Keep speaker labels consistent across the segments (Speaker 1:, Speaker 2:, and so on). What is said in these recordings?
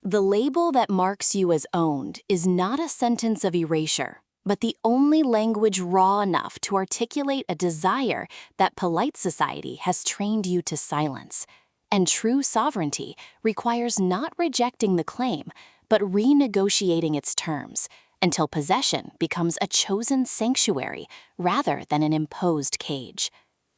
Speaker 1: The label that marks you as owned is not a sentence of erasure, but the only language raw enough to articulate a desire that polite society has trained you to silence. And true sovereignty requires not rejecting the claim, but renegotiating its terms until possession becomes a chosen sanctuary rather than an imposed cage.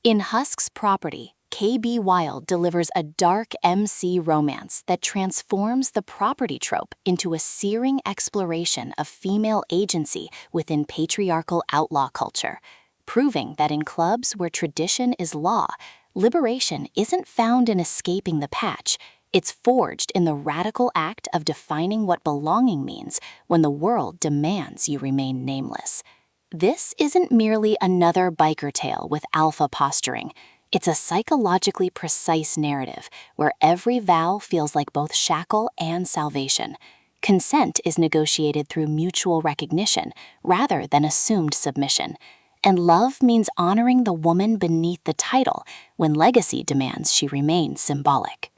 Speaker 1: In Husks' Property, KB Wylde delivers a dark MC romance that transforms the property trope into a searing exploration of female agency within patriarchal outlaw culture, proving that in clubs where tradition is law, liberation isn't found in escaping the patch, it's forged in the radical act of defining what belonging means when the world demands you remain nameless. This isn't merely another biker tale with alpha posturing. It's a psychologically precise narrative where every vow feels like both shackle and salvation. Consent is negotiated through mutual recognition rather than assumed submission. And love means honoring the woman beneath the title when legacy demands she remain symbolic.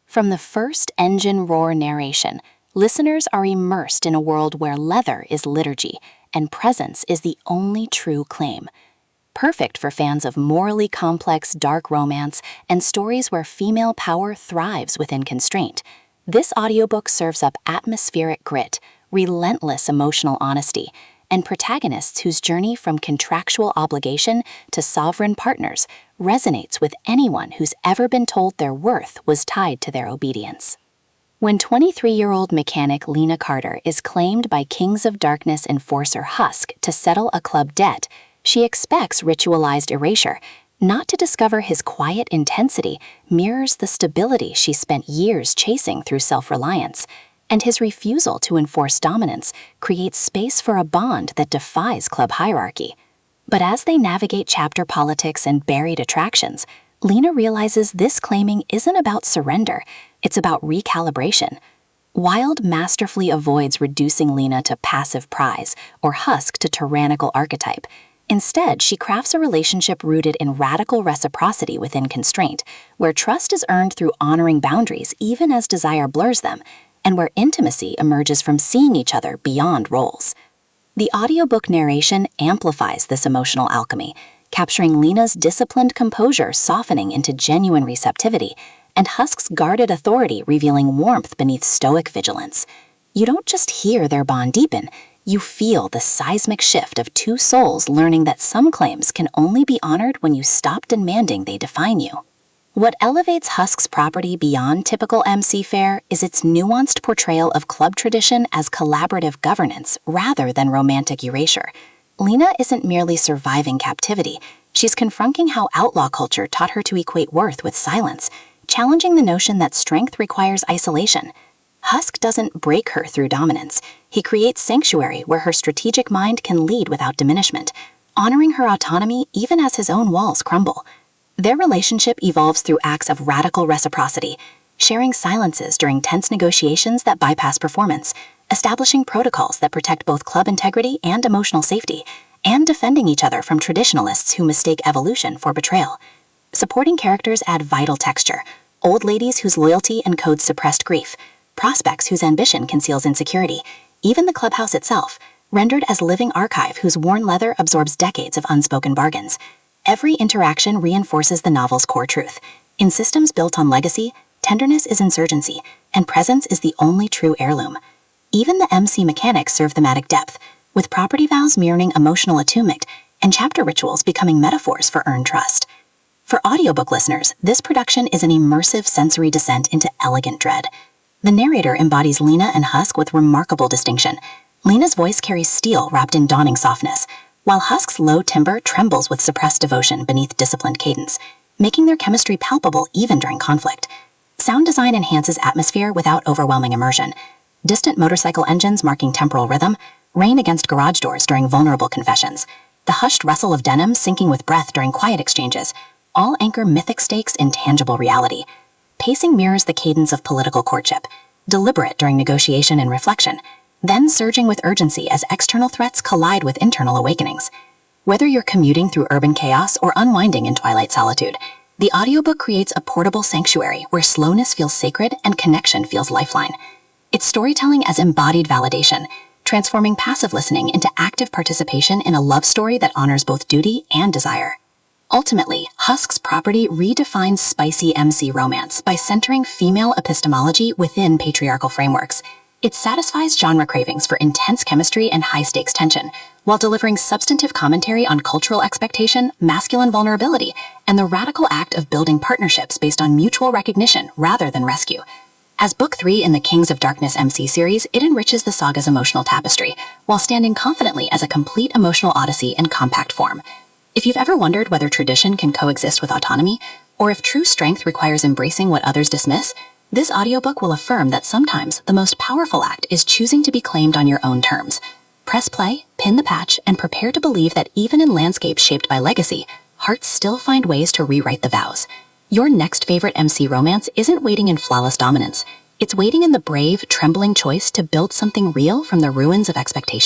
Speaker 1: From the first engine roar narration, listeners are immersed in a world where leather is liturgy and presence is the only true claim. Perfect for fans of morally complex dark romance and stories where female power thrives within constraint, this audiobook serves up atmospheric grit, relentless emotional honesty, and protagonists whose journey from contractual obligation to sovereign partners resonates with anyone who's ever been told their worth was tied to their obedience. When 23-year-old mechanic Lena Carter is claimed by Kings of Darkness enforcer Husks to settle a club debt, she expects ritualized erasure, not to discover his quiet intensity mirrors the stability she spent years chasing through self-reliance, and his refusal to enforce dominance creates space for a bond that defies club hierarchy. But as they navigate chapter politics and buried attractions, Lena realizes this claiming isn't about surrender, it's about recalibration. Wylde masterfully avoids reducing Lena to passive prize or Husks to tyrannical archetype. Instead, she crafts a relationship rooted in radical reciprocity within constraint, where trust is earned through honoring boundaries even as desire blurs them, and where intimacy emerges from seeing each other beyond roles. The audiobook narration amplifies this emotional alchemy, capturing Lena's disciplined composure softening into genuine receptivity, and Husks' guarded authority revealing warmth beneath stoic vigilance. You don't just hear their bond deepen, you feel the seismic shift of two souls learning that some claims can only be honored when you stop demanding they define you. What elevates Husks' Property beyond typical MC fare is its nuanced portrayal of club tradition as collaborative governance rather than romantic erasure. Lena isn't merely surviving captivity, she's confronting how outlaw culture taught her to equate worth with silence, challenging the notion that strength requires isolation. Husks doesn't break her through dominance. He creates sanctuary where her strategic mind can lead without diminishment, honoring her autonomy even as his own walls crumble. Their relationship evolves through acts of radical reciprocity, sharing silences during tense negotiations that bypass performance, establishing protocols that protect both club integrity and emotional safety, and defending each other from traditionalists who mistake evolution for betrayal. Supporting characters add vital texture: old ladies whose loyalty encodes suppressed grief, prospects whose ambition conceals insecurity, even the clubhouse itself, rendered as living archive whose worn leather absorbs decades of unspoken bargains. Every interaction reinforces the novel's core truth. In systems built on legacy, tenderness is insurgency, and presence is the only true heirloom. Even the MC mechanics serve thematic depth, with property vows mirroring emotional attunement and chapter rituals becoming metaphors for earned trust. For audiobook listeners, this production is an immersive sensory descent into elegant dread. The narrator embodies Lena and Husks with remarkable distinction. Lena's voice carries steel wrapped in dawning softness, while Husks' low timbre trembles with suppressed devotion beneath disciplined cadence, making their chemistry palpable even during conflict. Sound design enhances atmosphere without overwhelming immersion. Distant motorcycle engines marking temporal rhythm, rain against garage doors during vulnerable confessions, the hushed rustle of denim syncing with breath during quiet exchanges, all anchor mythic stakes in tangible reality. Pacing mirrors the cadence of political courtship, deliberate during negotiation and reflection, then surging with urgency as external threats collide with internal awakenings. Whether you're commuting through urban chaos or unwinding in twilight solitude, the audiobook creates a portable sanctuary where slowness feels sacred and connection feels lifeline. It's storytelling as embodied validation, transforming passive listening into active participation in a love story that honors both duty and desire. Ultimately, Husks' property redefines spicy MC romance by centering female epistemology within patriarchal frameworks. It satisfies genre cravings for intense chemistry and high-stakes tension, while delivering substantive commentary on cultural expectation, masculine vulnerability, and the radical act of building partnerships based on mutual recognition rather than rescue. As Book 3 in the Kings of Darkness MC series, it enriches the saga's emotional tapestry, while standing confidently as a complete emotional odyssey in compact form. If you've ever wondered whether tradition can coexist with autonomy, or if true strength requires embracing what others dismiss, this audiobook will affirm that sometimes the most powerful act is choosing to be claimed on your own terms. Press play, pin the patch, and prepare to believe that even in landscapes shaped by legacy, hearts still find ways to rewrite the vows. Your next favorite MC romance isn't waiting in flawless dominance. It's waiting in the brave, trembling choice to build something real from the ruins of expectation.